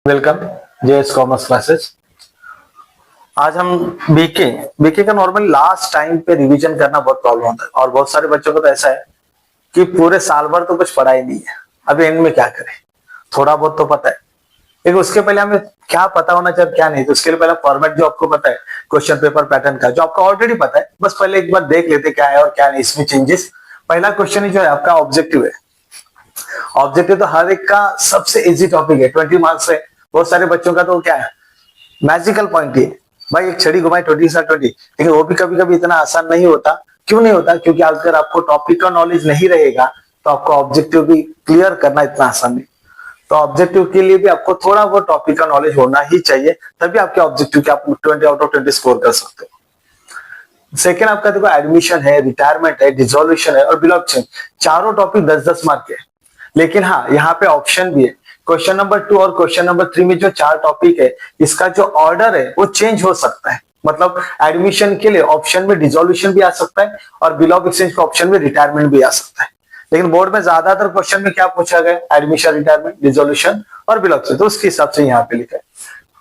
Welcome JS commerce classes. आज हम BK BK का नॉर्मली लास्ट टाइम पे रिवीजन करना बहुत प्रॉब्लम होता है और बहुत सारे बच्चों को तो ऐसा है कि पूरे साल भर तो कुछ पढ़ा ही नहीं है, अभी एंड में क्या करें। थोड़ा बहुत तो पता है लेकिन उसके पहले हमें क्या पता होना चाहिए क्या नहीं, तो उसके लिए पहले फॉर्मेट जो आपको पता है क्वेश्चन पेपर पैटर्न का जो आपको ऑलरेडी पता है, बस पहले एक बार देख लेते क्या है और क्या नहीं, इसमें चेंजेस। पहला क्वेश्चन ही जो है आपका ऑब्जेक्टिव है। ऑब्जेक्टिव तो हर एक का सबसे इजी टॉपिक है, 20 मार्क्स है। बहुत सारे बच्चों का तो क्या है मैजिकल पॉइंट ही भाई, एक छड़ी घुमाई 20 से 20, लेकिन वो भी कभी कभी इतना आसान नहीं होता। क्यों नहीं होता? क्योंकि अगर आपको टॉपिक का नॉलेज नहीं रहेगा तो आपको ऑब्जेक्टिव भी क्लियर करना इतना आसान नहीं। तो ऑब्जेक्टिव के लिए भी आपको थोड़ा बहुत टॉपिक का नॉलेज होना ही चाहिए, तभी आपके ऑब्जेक्टिव के आप 20 आउट ऑफ 20 स्कोर कर सकते हो। सेकेंड आपका देखो एडमिशन है, रिटायरमेंट है, डिसोल्यूशन है और बिल ऑफ चेंज, चारों टॉपिक 10-10 मार्क के। लेकिन हाँ, यहाँ पे ऑप्शन भी है। क्वेश्चन नंबर 2 और क्वेश्चन नंबर 3 में जो 4 टॉपिक है, इसका जो ऑर्डर है वो चेंज हो सकता है। मतलब एडमिशन के लिए ऑप्शन में डिसोल्यूशन भी आ सकता है और बिल ऑफ एक्सचेंज के ऑप्शन में रिटायरमेंट भी आ सकता है। लेकिन बोर्ड में ज्यादातर क्वेश्चन में क्या पूछा गया? एडमिशन, रिटायरमेंट, डिसोल्यूशन और बिल ऑफ एक्सचेंज, तो उसके हिसाब से यहाँ पे लिखा है।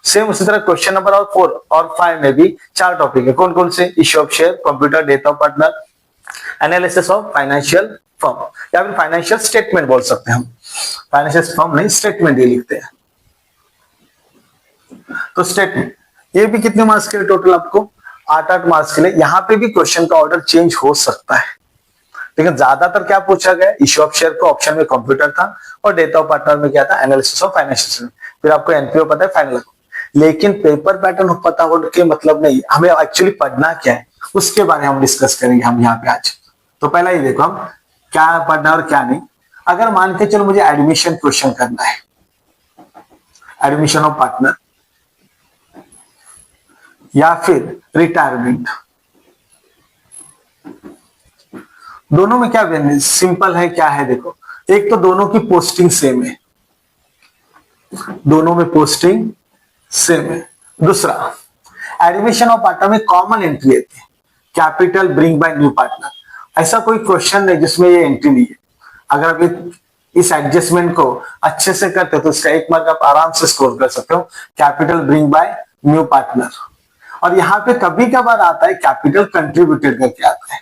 सेम उसी तरह क्वेश्चन नंबर 4 और 5 में भी 4 टॉपिक है। कौन कौन से? Issue of share, computer, death of partner, analysis of financial firm, या फिर फाइनेंशियल स्टेटमेंट बोल सकते हैं हम। फाइनेंशियल फर्म नहीं, स्टेटमेंट ये लिखते हैं। तो स्टेटमेंट ये भी कितने मार्क्स के लिए टोटल? आपको 8-8 मार्क्स के लिए। यहाँ पे भी क्वेश्चन का ऑर्डर चेंज हो सकता है, लेकिन ज्यादातर क्या पूछा गया? इश्यू ऑफ शेयर को ऑप्शन में कंप्यूटर था और डेटा ऑफ पार्टनर में क्या था? Analysis of financial. फिर आपको एनपीओ पता है, फाइनल। लेकिन पेपर पैटर्न पता होने के मतलब नहीं, हमें एक्चुअली पढ़ना क्या है उसके बारे में हम डिस्कस करेंगे हम यहाँ पे आज। तो पहला ही देखो हम क्या पढ़ना और क्या नहीं। अगर मान के चलो मुझे एडमिशन क्वेश्चन करना है, एडमिशन ऑफ पार्टनर या फिर रिटायरमेंट, दोनों में क्या सिंपल है क्या है? देखो, एक तो दोनों की पोस्टिंग सेम है, दोनों में पोस्टिंग सेम है। दूसरा, एडमिशन ऑफ पार्टनर में कॉमन एंट्री है, capital bring by new partner. ऐसा कोई क्वेश्चन नहीं जिसमें ये एंट्री नहीं है। अगर आप इस एडजस्टमेंट को अच्छे से करते हो तो इसका 1 मार्क आप आराम से स्कोर कर सकते हो, capital bring by new partner. और यहाँ पे कभी कभार आता है कैपिटल कंट्रीब्यूटेड करके आता है,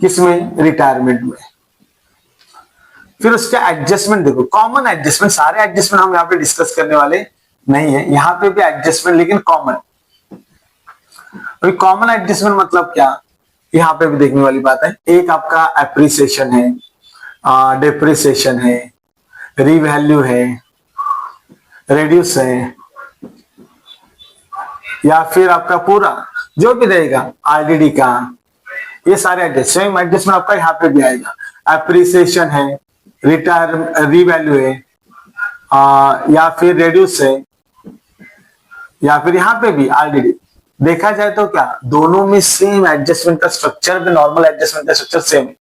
किसमें? रिटायरमेंट में। फिर उसका एडजस्टमेंट देखो, कॉमन एडजस्टमेंट, सारे एडजस्टमेंट हम यहाँ पे डिस्कस करने वाले नहीं है। यहाँ पे भी एडजस्टमेंट लेकिन कॉमन। कॉमन एडजस्टमेंट मतलब क्या? यहाँ पे भी देखने वाली बात है। एक आपका एप्रिसिएशन है, डेप्रिसिएशन है, रीवैल्यू है, रेड्यूस है, या फिर आपका पूरा जो भी रहेगा आरडीडी का, ये सारे एडजस्टमेंट आपका यहाँ पे भी आएगा। एप्रिसिएशन है, रीवैल्यू है, या फिर रेड्यूस है, या फिर यहाँ पे भी आरडीडी। देखा जाए तो क्या दोनों में सेम एडजस्टमेंट का स्ट्रक्चर, भी नॉर्मल एडजस्टमेंट का स्ट्रक्चर सेम है।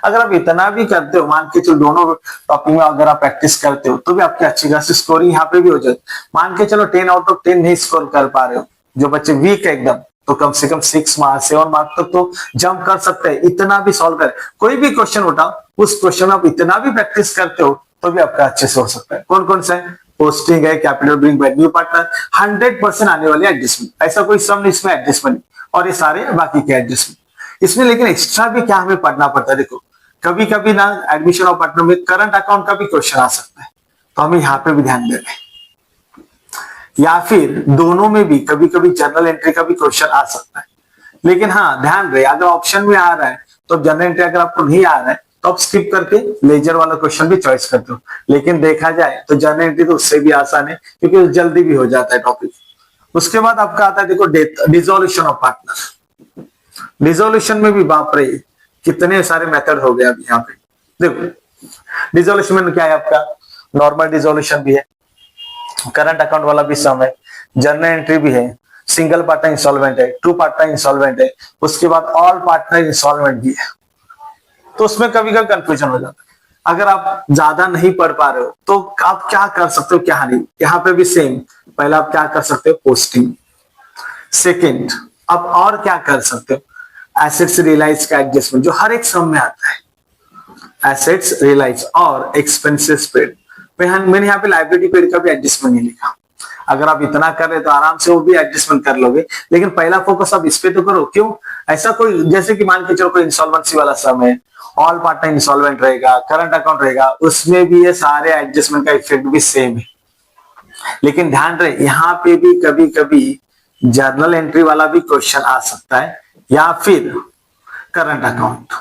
अगर आप इतना भी करते हो, मान के चलो दोनों टॉपिक में अगर आप प्रैक्टिस करते हो तो भी आपकी अच्छी खासी स्कोरिंग यहाँ पे भी हो जाती। मान के चलो 10 आउट ऑफ 10 नहीं स्कोर कर पा रहे हो, जो बच्चे वीक है एकदम, तो कम से कम 6 मार्क्स 7 मार्क्स तक तो जंप कर सकते हैं। इतना भी सॉल्व कर, कोई भी क्वेश्चन उठाओ, उस क्वेश्चन में आप इतना भी प्रैक्टिस करते हो तो भी आपका अच्छे से हो सकता है। कौन कौन सा है? पोस्टिंग है, capital bring by new partner, 100% आने वाले एडजस्टमेंट, ऐसा कोई सम नहीं इसमें एडजस्टमेंट, और ये सारे बाकी के एडजस्टमेंट। इसमें लेकिन एक्स्ट्रा भी क्या हमें पढ़ना पड़ता है? देखो, कभी कभी ना एडमिशन ऑफ पार्टनर में करंट अकाउंट का भी क्वेश्चन आ सकता है, तो हमें यहाँ पे भी ध्यान देना है। या फिर दोनों में भी कभी कभी जर्नल एंट्री का भी क्वेश्चन आ सकता है। लेकिन हाँ, ध्यान रहे, अगर ऑप्शन में आ रहा है तो जर्नल एंट्री अगर आपको नहीं आ रहा है तो आप स्किप करके लेजर वाला क्वेश्चन भी चॉइस करते हो। लेकिन देखा जाए तो जर्नल एंट्री तो उससे भी आसान है, क्योंकि जल्दी भी हो जाता है टॉपिक। उसके बाद आपका आता है देखो डिसोल्यूशन ऑफ पार्टनर। डिसोल्यूशन में भी बाप रे कितने सारे मेथड हो गए अभी यहाँ पे। देखो, डिसोल्यूशन में क्या है आपका? नॉर्मल डिसोल्यूशन भी है, करंट अकाउंट वाला भी सम है, जर्नल एंट्री भी है, सिंगल पार्टनर इंस्टॉलमेंट है, 2 पार्टनर इंस्टॉलमेंट है, उसके बाद ऑल पार्टनर इंस्टॉलमेंट भी है। तो उसमें कभी कभी कंफ्यूजन हो जाता है। अगर आप ज्यादा नहीं पढ़ पा रहे हो तो आप क्या कर सकते हो, क्या नहीं? यहाँ पे भी सेम, पहला आप क्या कर सकते हो? पोस्टिंग। सेकेंड, आप और क्या कर सकते हो? एसेट्स रियलाइज का एडजस्टमेंट, जो हर एक सम में आता है, एसेट्स रियलाइज और एक्सपेंसेस पेड। मैंने यहाँ पे लाइबिलिटी पेड का भी एडजस्टमेंट नहीं लिखा। अगर आप इतना कर रहे तो आराम से वो भी एडजस्टमेंट कर लोगे, लेकिन पहला फोकस आप इस पे तो करो। क्यों? ऐसा कोई, जैसे कि मान के चलो कोई इंसॉल्वेंसी वाला सम है, ऑल पार्टनर इंसॉल्वेंट रहेगा, करंट अकाउंट रहेगा, उसमें भी ये सारे एडजस्टमेंट का इफेक्ट भी सेम है। लेकिन ध्यान रहे यहाँ पे भी कभी कभी जर्नल एंट्री वाला भी क्वेश्चन आ सकता है, या फिर करंट अकाउंट।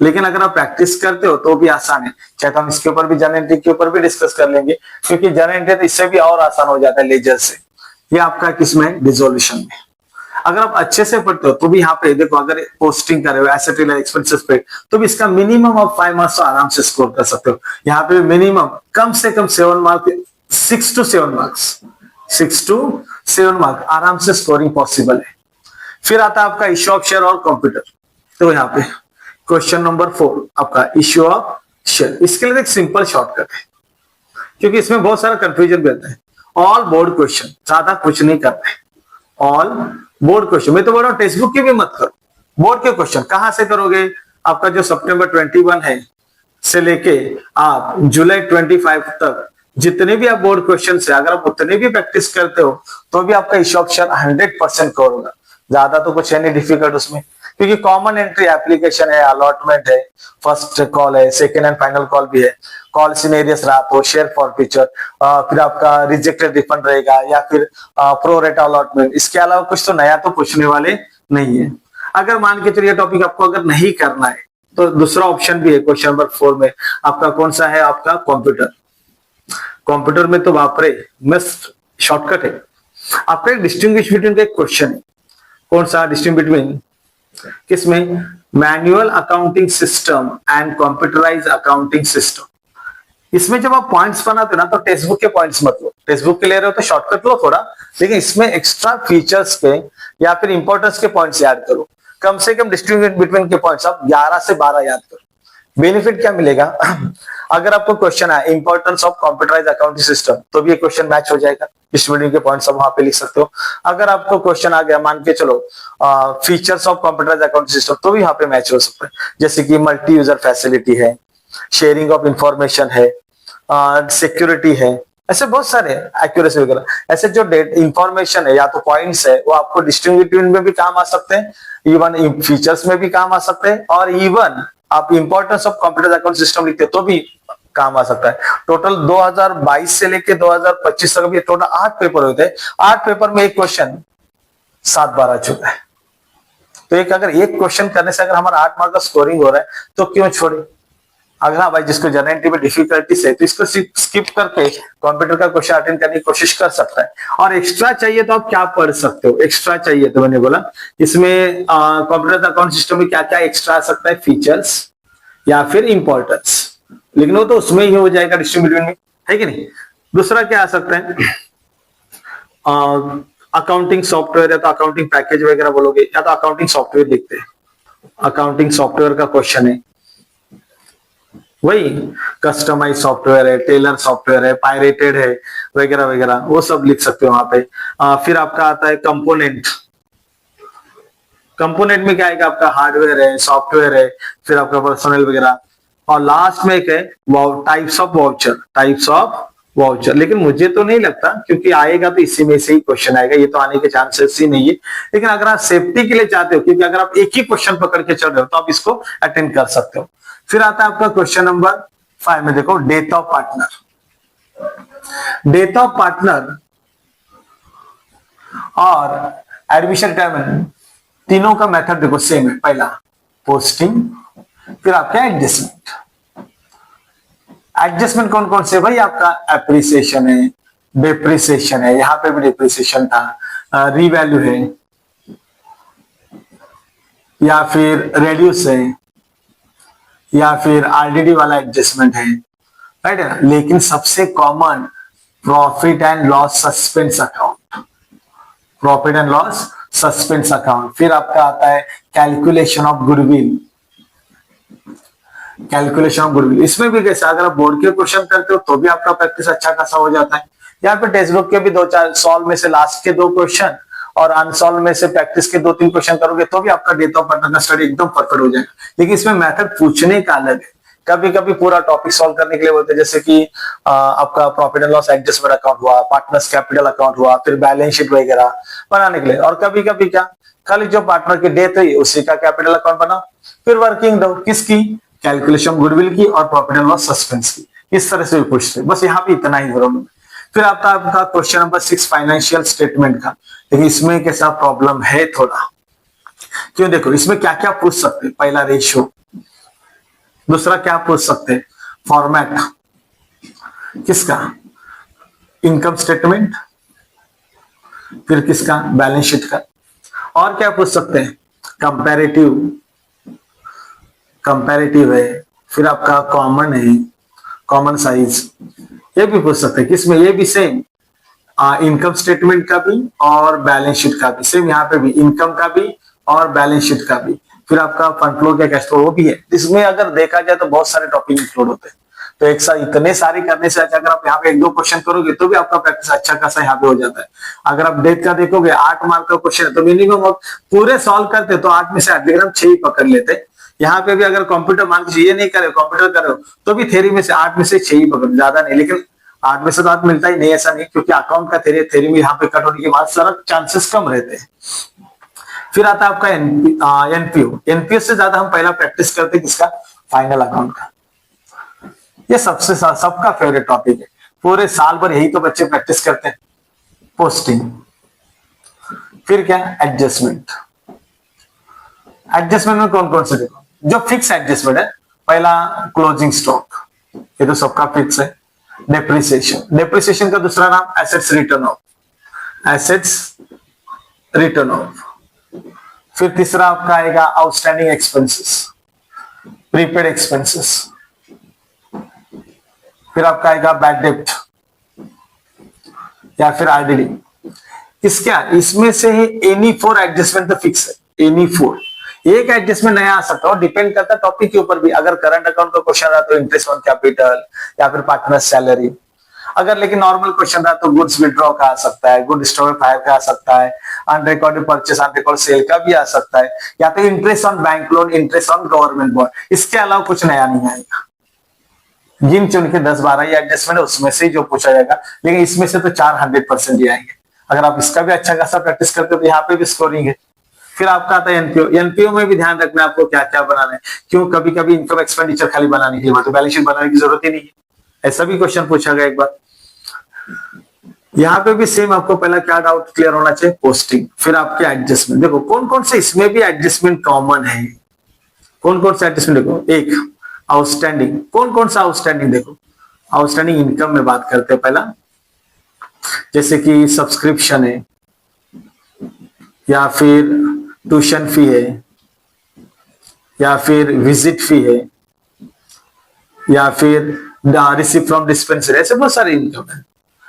लेकिन अगर आप प्रैक्टिस करते हो तो भी आसान है। चाहे तो हम इसके ऊपर भी, जर्नल एंट्री के ऊपर भी डिस्कस कर लेंगे, क्योंकि जर्नल एंट्री तो इससे भी और आसान हो जाता है लेजर से। ये आपका किसमें? डिसोल्यूशन में। अगर आप अच्छे से पढ़ते हो तो भी यहाँ पे देखो, अगर पोस्टिंग कर रहे हो एसेट एक्सपेंसेस पे, तो भी इसका मिनिमम आप 5 मार्क्स तो आराम से स्कोर कर सकते हो। यहाँ पे मिनिमम कम से कम 7 marks, 6 to 7 marks, 6 to 7 marks आराम से स्कोरिंग पॉसिबल है। फिर आता है आपका इश्यू ऑफ शेयर और कंप्यूटर। तो यहाँ पे क्वेश्चन नंबर 4 आपका इश्यू ऑफ शेयर। इसके लिए एक सिंपल शॉर्टकट है, क्योंकि इसमें बहुत सारा कंफ्यूजन भी आता है। ऑल बोर्ड क्वेश्चन, ज्यादा कुछ नहीं करना है। ऑल बोर्ड क्वेश्चन, मैं तो बोल रहा हूँ टेक्स्ट बुक के भी मत करो, बोर्ड के क्वेश्चन कहां से करोगे? आपका जो सितंबर 21 है से लेके आप जुलाई 25 तक जितने भी आप बोर्ड क्वेश्चन है, अगर आप उतने भी प्रैक्टिस करते हो तो भी आपका इश्यू ऑफ शेयर 100% कवर होगा। ज्यादा तो कुछ है नहीं डिफिकल्ट उसमें, क्योंकि कॉमन एंट्री एप्लीकेशन है, अलॉटमेंट है, फर्स्ट कॉल है, सेकेंड एंड फाइनल कॉल भी है, कॉल इन एरियस रहा तो शेयर फॉरफीचर, फिर आपका रिजेक्टेड रिफंड रहेगा, या फिर प्रो रेटा अलॉटमेंट। इसके अलावा कुछ तो नया तो पूछने वाले नहीं है। अगर मान के चलिए टॉपिक आपको अगर नहीं करना है तो दूसरा ऑप्शन भी है क्वेश्चन नंबर 4 में। आपका कौन सा है? आपका कंप्यूटर। कंप्यूटर में तो बापरे मस्त शॉर्टकट है। आपका एक डिस्टिंग्विश बिटवीन का एक क्वेश्चन है। कौन सा? डिस्टिंग बिटवीन किसमें? Manual accounting system and computerise accounting system. इसमें जब आप पॉइंट्स बनाते हो ना, तो टेक्स्ट बुक के पॉइंट्स मत लो। टेक्स्ट बुक के ले रहे हो तो शॉर्टकट लो थोड़ा, लेकिन इसमें एक्स्ट्रा फीचर्स के या फिर इंपॉर्टेंस के पॉइंट्स याद करो। कम से कम डिस्ट्रीब्यूट बिटवीन के पॉइंट्स आप 11 से 12 याद करो। बेनिफिट क्या मिलेगा? अगर आपको क्वेश्चन है importance of computerise accounting system, तो भी ये क्वेश्चन मैच हो जाएगा। डिस्ट्रीब्यूटिंग के पॉइंट्स आप वहां पे लिख सकते हो। अगर आपको क्वेश्चन आ गया मान के चलो features of computerise accounting system, तो भी यहाँ पे मैच हो सकता है। जैसे कि मल्टी यूजर फैसिलिटी है, शेयरिंग ऑफ इंफॉर्मेशन है, सिक्योरिटी है, ऐसे बहुत सारे, एक्यूरेसी वगैरह, ऐसे जो इंफॉर्मेशन है या तो पॉइंट्स है, वो आपको डिस्ट्रीब्यूटिव में भी काम आ सकते हैं, इवन फीचर्स में भी काम आ सकते हैं, और इवन आप importance of computer account system लिखते तो भी काम आ सकता है। टोटल 2022 से लेके 2025 तक भी टोटल 8 पेपर होते हैं। 8 पेपर में एक क्वेश्चन 7 बार आ चुका है। तो एक अगर एक क्वेश्चन करने से अगर हमारा 8 मार्क का स्कोरिंग हो रहा है तो क्यों छोड़े? अगर हाँ भाई जिसको जनरल एंट्री में डिफिकल्टीज है तो इसको स्किप करके कंप्यूटर का क्वेश्चन अटेंड करने की कोशिश कर सकता है। और एक्स्ट्रा चाहिए तो आप क्या पढ़ सकते हो? एक्स्ट्रा चाहिए तो मैंने बोला इसमें कंप्यूटर अकाउंट सिस्टम में क्या क्या एक्स्ट्रा आ सकता है, फीचर्स या फिर इंपॉर्टेंस, लेकिन वो तो उसमें ही हो जाएगा डिस्ट्रीब्यूटिव में, है कि नहीं। दूसरा क्या आ सकता है? अकाउंटिंग सॉफ्टवेयर या तो अकाउंटिंग पैकेज वगैरह बोलोगे, या तो अकाउंटिंग सॉफ्टवेयर लिखते हैं। अकाउंटिंग सॉफ्टवेयर का क्वेश्चन है, वही कस्टमाइज सॉफ्टवेयर है, टेलर सॉफ्टवेयर है, पायरेटेड है वगैरह वगैरह, वो सब लिख सकते हो वहां पे। फिर आपका आता है कंपोनेंट। कंपोनेंट में क्या आएगा? आपका हार्डवेयर है, सॉफ्टवेयर है, फिर आपका पर्सनल वगैरह, और लास्ट में एक है types of voucher. Types of voucher, लेकिन मुझे तो नहीं लगता, क्योंकि आएगा तो इसी में से ही क्वेश्चन आएगा, ये तो आने के चांसेस ही नहीं है। लेकिन अगर आप सेफ्टी के लिए चाहते हो, क्योंकि अगर आप एक ही क्वेश्चन पकड़ के चल रहे हो तो आप इसको अटेंड कर सकते हो। फिर आता है आपका क्वेश्चन नंबर 5 में, देखो death of partner. Death of partner और एडमिशन रिटायरमेंट तीनों का मेथड देखो सेम है। पहला पोस्टिंग, फिर आपका एडजस्टमेंट। एडजस्टमेंट कौन कौन से भाई? आपका एप्रिसिएशन है, डिप्रिसिएशन है, यहां पे भी डिप्रिसिएशन था, रीवैल्यू है, या फिर रेड्यूस है, या फिर आरडीडी वाला एडजस्टमेंट है, राइट है ना। लेकिन सबसे common profit and loss suspense account. Profit and loss suspense account. फिर आपका आता है calculation of goodwill. Calculation of goodwill, इसमें भी कैसा, अगर आप बोर्ड के क्वेश्चन करते हो तो भी आपका प्रैक्टिस अच्छा खासा हो जाता है। यहाँ पे टेक्स्ट बुक के भी 2-4 सॉल्व में से लास्ट के 2 क्वेश्चन और अनसॉल्व में से प्रैक्टिस के 2-3 क्वेश्चन करोगे तो भी आपका डेथ ऑफ पार्टनर का स्टडी एकदम परफेक्ट हो जाएगा। लेकिन इसमें मेथड पूछने का अलग है, कभी कभी पूरा टॉपिक सॉल्व करने के लिए बोलते हैं, जैसे कि आपका profit and loss adjustment account हुआ, पार्टनर्स कैपिटल अकाउंट हुआ, फिर बैलेंस शीट वगैरह बनाने के लिए। और कभी कभी क्या, खाली जो पार्टनर की डेथ हुई उसी का कैपिटल अकाउंट बनाओ, फिर वर्किंग दो किसकी, कैलकुलेशन गुडविल की और प्रॉफिट एंड लॉस सस्पेंस की, इस तरह से भी पूछते हैं। बस यहाँ पे इतना ही प्रॉब्लम। फिर आता है आपका क्वेश्चन नंबर 6 फाइनेंशियल स्टेटमेंट का, लेकिन इसमें कैसा प्रॉब्लम है थोड़ा, क्यों देखो इसमें क्या क्या पूछ सकते हैं। पहला रेशियो, दूसरा क्या पूछ सकते हैं, फॉर्मेट किसका, इनकम स्टेटमेंट, फिर किसका, बैलेंस शीट का। और क्या पूछ सकते हैं, कंपैरेटिव, कंपैरेटिव है, फिर आपका कॉमन है, कॉमन साइज, ये भी पूछ सकते हैं। किसमें, ये भी सेम इनकम स्टेटमेंट का भी और बैलेंस शीट का भी, सेम यहाँ पे भी इनकम का भी और बैलेंस शीट का भी। फिर आपका फंड फ्लो क्या कैश फ्लो वो भी है। इसमें अगर देखा जाए तो बहुत सारे टॉपिक इंक्लूड होते हैं, तो एक साथ इतने सारे करने से अच्छा अगर आप यहाँ पे 1-2 क्वेश्चन करोगे तो भी आपका प्रैक्टिस अच्छा खासा यहाँ पे हो जाता है। अगर आप डेट का देखोगे 8 मार्क का क्वेश्चन है तो मिनिमम पूरे सॉल्व करते तो 8 में से 8 हम 6 ही पकड़ लेते। यहाँ पे भी अगर कंप्यूटर मान लीजिए ये नहीं करे, कंप्यूटर करो तो भी थ्योरी में से 8 में से 6 ही पकड़, ज्यादा नहीं। लेकिन 8 में से तो 8 मिलता ही नहीं, ऐसा नहीं, क्योंकि अकाउंट का थ्योरी में यहाँ पे कट होने के बाद सारा चांसेस कम रहते हैं। फिर आता है आपका एनपीओ। एनपीओ से ज्यादा हम पहला प्रैक्टिस करते हैं किसका, फाइनल अकाउंट का। ये सबसे सबका फेवरेट टॉपिक है, पूरे साल भर यही तो बच्चे प्रैक्टिस करते हैं। पोस्टिंग, फिर क्या, एडजस्टमेंट। एडजस्टमेंट में कौन कौन से देखो, जो फिक्स एडजस्टमेंट है, पहला क्लोजिंग स्टॉक, ये तो सबका फिक्स है। डेप्रिसिएशन, डेप्रिसिएशन का दूसरा नाम assets return of, assets return of. फिर तीसरा आपका आएगा आउटस्टैंडिंग एक्सपेंसेस, प्रीपेड एक्सपेंसेस। फिर आपका आएगा बैड डेप्ट या फिर आरडीडी। इसमें से ही एनी 4 एडजस्टमेंट तो फिक्स है, एनी 4। एक एडजस्टमेंट नया आ सकता है और डिपेंड करता है टॉपिक के ऊपर भी। अगर करंट अकाउंट का क्वेश्चन रहा तो इंटरेस्ट ऑन कैपिटल या फिर पार्टनर सैलरी। अगर लेकिन नॉर्मल क्वेश्चन रहा तो गुड्स विड्रॉ का आ सकता है, गुड स्टोर फायर का आ सकता है, अनरिकॉर्डेड परचेस अनरिकॉर्ड सेल का भी आ सकता है, या तो interest on bank loan, interest on government bond. इसके अलावा कुछ नया नहीं आएगा। गिन चुन के 10-12 ही एडजस्टमेंट है, उसमें से ही जो पूछा जाएगा, लेकिन इसमें से तो 4 100% ही आएंगे। अगर आप इसका भी अच्छा खासा प्रैक्टिस करते हो तो यहाँ पे भी स्कोरिंग है। फिर आपका आता है एनपीओ। एनपीओ में भी ध्यान रखना है आपको क्या क्या बनाना है, क्यों कभी कभी इनकम एक्सपेंडिचर खाली बनाने के लिए तो बैलेंस शीट बनाने की जरूरत ही नहीं है, ऐसा भी क्वेश्चन पूछा गया एक बार। यहाँ पे भी सेम आपको पहला क्या डाउट क्लियर होना चाहिए, पोस्टिंग। फिर आपके एडजस्टमेंट, देखो कौन कौन से इसमें भी एडजस्टमेंट कॉमन है, कौन कौन सा एडजस्टमेंट। देखो एक आउटस्टैंडिंग, कौन कौन सा आउटस्टैंडिंग, देखो आउटस्टैंडिंग इनकम में बात करते हैं पहला, जैसे कि सब्सक्रिप्शन है, या फिर ट्यूशन फी है, या फिर विजिट फी है, या फिर रिसीव फ्रॉम डिस्पेंसरी, ऐसे बहुत सारे इनकम है।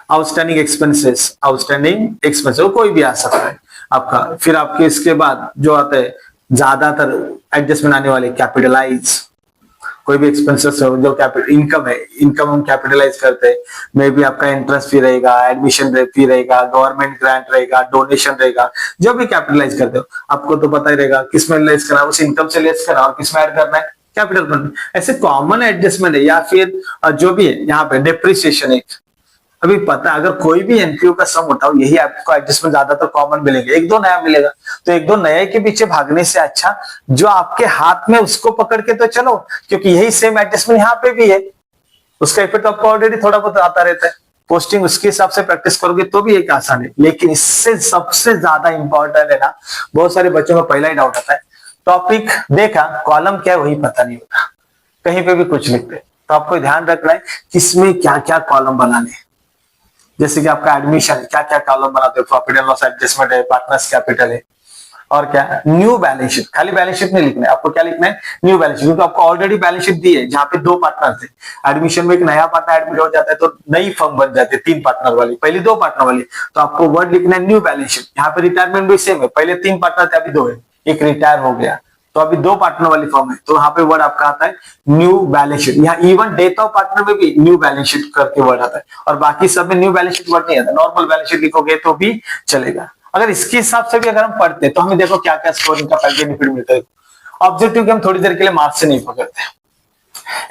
आउटस्टैंडिंग एक्सपेंसेस, आउटस्टैंडिंग एक्सपेंसेस कोई भी आ सकता है आपका। फिर आपके इसके बाद जो आता है ज्यादातर एडजस्टमेंट आने वाले, कैपिटलाइज, कोई भी एक्सपेंसेस हो जो कैपिटल इनकम है, इनकम हम कैपिटलाइज करते हैं। मे भी आपका इंटरेस्ट फी रहेगा, एडमिशन फी रहेगा, गवर्नमेंट ग्रांट रहेगा, डोनेशन रहेगा, जो भी कैपिटलाइज करते हो आपको तो पता ही रहेगा किसमें लेस करना है, उस इनकम से लेस करना और किसमें ऐड करना है, कैपिटल फंड। ऐसे कॉमन एडजस्टमेंट है। या फिर जो भी है यहाँ पे डेप्रिसिएशन है, अभी पता है अगर कोई भी एनपीओ का सम उठाओ यही आपको एडजस्टमेंट ज्यादातर कॉमन मिलेंगे, 1-2 नया मिलेगा। तो 1-2 नए के पीछे भागने से अच्छा जो आपके हाथ में उसको पकड़ के तो चलो, क्योंकि यही सेम एडजस्टमेंट यहाँ पे भी है, उसका इफेक्ट आपको ऑलरेडी थोड़ा बहुत आता रहता है। पोस्टिंग उसके हिसाब से प्रैक्टिस करोगे तो भी एक आसान है। लेकिन इससे सबसे ज्यादा इंपॉर्टेंट है ना, बहुत सारे बच्चों का पहला ही डाउट आता है, टॉपिक देखा कॉलम क्या है वही पता नहीं होता, कहीं पे भी कुछ लिखते। तो आपको ध्यान रखना है किसमें क्या क्या कॉलम बनाने हैं। जैसे कि आपका एडमिशन है, क्या क्या कॉलम बनाते हो, प्रॉफिट एंड लॉस एडजस्टमेंट है, पार्टनर्स कैपिटल है, और क्या न्यू बैलेंस शीट। खाली बैलेंस शीट नहीं लिखना है आपको, क्या लिखना है, न्यू बैलेंस शीट। क्योंकि आपको ऑलरेडी बैलेंस शीट दी है जहां पे 2 पार्टनर थे। एडमिशन में एक नया पार्टनर एडमिट हो जाता है तो नई फर्म बन जाती है 3 पार्टनर वाली, पहले 2 पार्टनर वाली। तो आपको वर्ड लिखना है न्यू बैलेंस शीट। यहाँ पे रिटायरमेंट भी सेम है, पहले 3 पार्टनर थे अभी 2 है, एक रिटायर हो गया तो अभी 2 पार्टनर वाली फॉर्म है, तो यहाँ पे वर्ड आपका आता है न्यू बैलेंस शीट। यहाँ इवन डेट ऑफ पार्टनर में भी न्यू बैलेंस शीट करके वर्ड आता है, और बाकी सब में न्यू बैलेंस शीट वर्ड नहीं आता। नॉर्मल बैलेंस शीट लिखोगे तो भी चलेगा। अगर इसके हिसाब से भी अगर हम पढ़ते तो हमें देखो क्या क्या स्कोरिंग का बेनिफिट मिलता है। ऑब्जेक्टिव के हम थोड़ी देर के लिए मार्क्स से नहीं पकड़ते,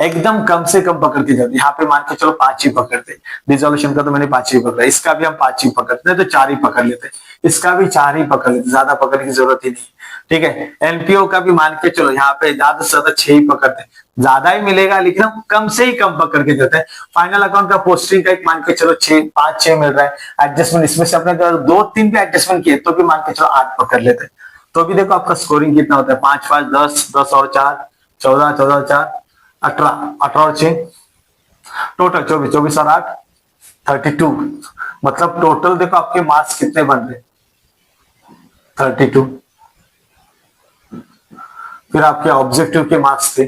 एकदम कम से कम पकड़ के जाते, यहाँ पे मान के चलो 5 ही पकड़ते, डिसोल्यूशन का तो मैंने 5 ही पकड़ा, इसका भी हम 5 ही पकड़ते तो 4 ही पकड़ लेते, इसका भी 4 ही पकड़ लेते, ज्यादा पकड़ने की जरूरत ही नहीं। ठीक है, एनपीओ का भी मान के चलो यहाँ पे ज्यादा से ज्यादा 6 ही पकड़ते, ज्यादा ही मिलेगा लेकिन हम कम से ही कम पकड़ के जाते हैं। फाइनल अकाउंट का पोस्टिंग का एक मान के चलो 5-6 मिल रहा है, एडजस्टमेंट इसमें से अपने 2-3 पे एडजस्टमेंट किए तो भी मान के चलो 8 पकड़ लेते, तो भी देखो आपका स्कोरिंग कितना होता है, 5-5 10 और 4 14 14 और 4 18 और 6 टोटल 24 और 8 32, मतलब टोटल देखो आपके मार्क्स कितने बन रहे, 32। फिर आपके ऑब्जेक्टिव के मार्क्स थे,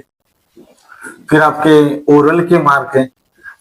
फिर आपके ओरल के मार्क है।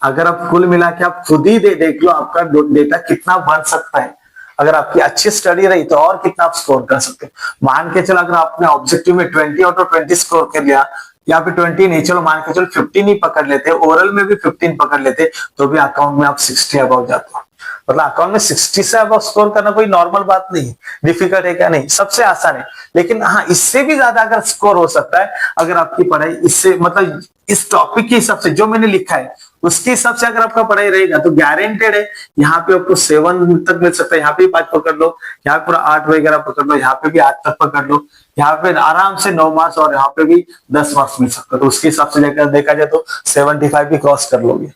अगर आप कुल मिला के आप खुद ही देख लो आपका डेटा कितना बन सकता है, अगर आपकी अच्छी स्टडी रही तो और कितना आप स्कोर कर सकते हो। मान के चलो अगर आपने ऑब्जेक्टिव में 20 आउट ऑफ 20 स्कोर कर लिया, या फिर 20 नहीं, चलो मान के चलो 15 ही पकड़ लेते, ओरल में भी 15 पकड़ लेते, तो भी अकाउंट में आप 60 अबाउट जाते हो। मतलब अकाउंट में 60 से अबाउट स्कोर करना कोई नॉर्मल बात नहीं है, डिफिकल्ट है क्या, नहीं, सबसे आसान है। लेकिन हाँ, इससे भी ज्यादा अगर स्कोर हो सकता है अगर आपकी पढ़ाई इससे, मतलब इस टॉपिक के हिसाब से जो मैंने लिखा है उसके हिसाब से अगर आपका पढ़ाई रहेगा तो गारंटेड है यहाँ पे आपको 7 तक मिल सकता है, यहाँ पे 5 पकड़ लो, यहाँ पे पूरा 8 वगैरह पकड़ लो, यहाँ पे भी 8 तक पकड़ लो, यहाँ पे आराम से 9 मार्क्स और यहाँ पे भी 10 मार्क्स मिल सकता है। तो उसके हिसाब से देखा जाए तो 75 भी क्रॉस कर लोगे।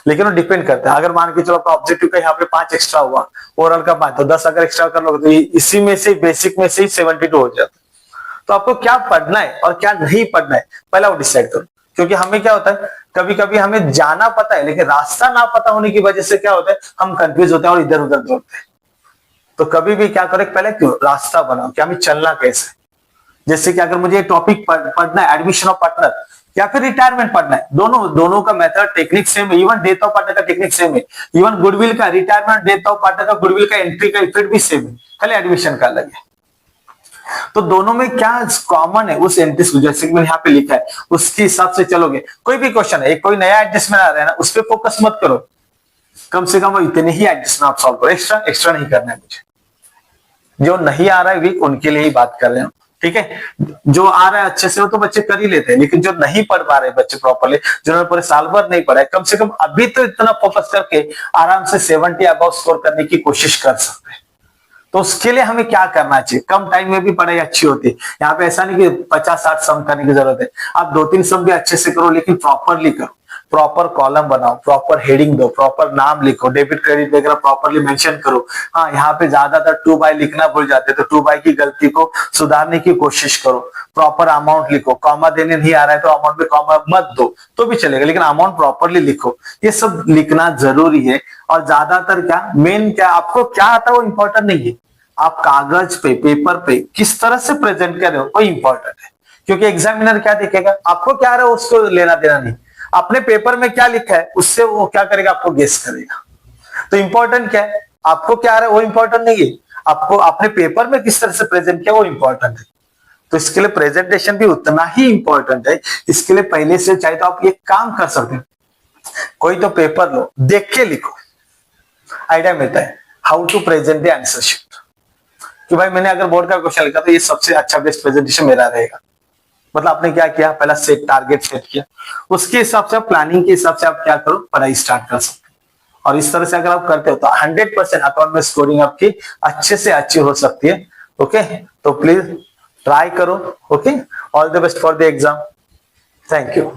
लेकिन वो डिपेंड करता है, अगर मान के चलो आपका ऑब्जेक्टिव का यहाँ पे 5 एक्स्ट्रा हुआ, ओरल का 5, तो 10 अगर एक्स्ट्रा कर लोगे तो इसी में से बेसिक में से ही 72 हो जाता है। तो आपको क्या पढ़ना है और क्या नहीं पढ़ना है पहला वो डिसाइड करो, क्योंकि हमें क्या होता है कभी कभी हमें जाना पता है लेकिन रास्ता ना पता होने की वजह से क्या होता है हम कंफ्यूज होते हैं और इधर उधर दौड़ते हैं। तो कभी भी क्या करें, पहले क्यों रास्ता बनाओ कि हमें चलना कैसे। जैसे कि अगर मुझे टॉपिक पढ़ना है एडमिशन ऑफ पार्टनर या फिर रिटायरमेंट पढ़ना है, दोनों का मेथड टेक्निक सेम है, इवन डेथ ऑफ पार्टनर का टेक्निक सेम है, इवन गुडविल का रिटायरमेंट डेथ ऑफ पार्टनर का गुडविल का एंट्री का इफेक्ट भी सेम है, खाली एडमिशन का अलग है। तो दोनों में क्या कॉमन है, उस एंट्रीज को जैसे मैंने यहाँ पे लिखा है उसके हिसाब से चलोगे। कोई भी क्वेश्चन है, कोई नया एडजस्टमेंट आ रहा है ना, उस पर फोकस मत करो, कम से कम इतने ही एडजस्टमेंट आप सॉल्व करो, एक्स्ट्रा नहीं करना है मुझे। जो नहीं आ रहा है वीक उनके लिए ही बात कर रहे हैं, ठीक है। जो आ रहा है अच्छे से वो तो बच्चे कर ही लेते हैं, लेकिन जो नहीं पढ़ पा रहे बच्चे प्रॉपर्ली, जिन्होंने पूरे साल भर नहीं पढ़ा है, कम से कम अभी तो इतना फोकस करके आराम से 70 अबव स्कोर करने की कोशिश कर सकते हैं। तो उसके लिए हमें क्या करना चाहिए, कम टाइम में भी पढ़ाई अच्छी होती है। यहाँ पे ऐसा नहीं कि 50-60 सम करने की जरूरत है, आप 2-3 सम भी अच्छे से करो, लेकिन प्रॉपरली करो, प्रॉपर कॉलम बनाओ, प्रॉपर हेडिंग दो, प्रॉपर नाम लिखो, डेबिट क्रेडिट वगैरह प्रॉपरली मेंशन करो। हाँ, यहाँ पे ज्यादातर 2 बाय लिखना भूल जाते हैं, तो 2 बाय की गलती को सुधारने की कोशिश करो। प्रॉपर अमाउंट लिखो, कॉमा देने नहीं आ रहा है तो अमाउंट में कॉमा मत दो तो भी चलेगा, लेकिन अमाउंट प्रॉपरली लिखो। ये सब लिखना जरूरी है। और ज्यादातर क्या मेन क्या आपको क्या आता है वो इंपॉर्टेंट नहीं है, आप कागज पे पेपर पे किस तरह से प्रेजेंट कर रहे हो वो इंपॉर्टेंट है। क्योंकि एग्जामिनर क्या देखेगा, आपको क्या आ रहा है उसको लेना देना नहीं, अपने पेपर में क्या लिखा है उससे वो क्या करेगा, आपको गेस करेगा। तो इंपॉर्टेंट क्या है, आपको क्या आ रहा है वो इंपॉर्टेंट नहीं है, आपको अपने पेपर में किस तरह से प्रेजेंट किया वो इंपॉर्टेंट है। तो इसके लिए प्रेजेंटेशन भी उतना ही इंपॉर्टेंट है। इसके लिए पहले से चाहे तो आप ये काम कर सकते हैं, कोई तो पेपर लो, देख के लिखो, आइडिया मिलता है how to present the answer sheet, कि भाई मैंने अगर बोर्ड का क्वेश्चन लिखा तो ये सबसे अच्छा बेस्ट प्रेजेंटेशन मेरा रहेगा। मतलब आपने क्या किया, पहला टारगेट सेट किया, उसके हिसाब से प्लानिंग के हिसाब से आप क्या करो, पढ़ाई स्टार्ट कर सकते हो। और इस तरह से अगर आप करते हो तो 100% अकाउंट में स्कोरिंग आपकी अच्छे से अच्छी हो सकती है। ओके, तो प्लीज ट्राई करो। Okay, all the best for the exam. Thank you.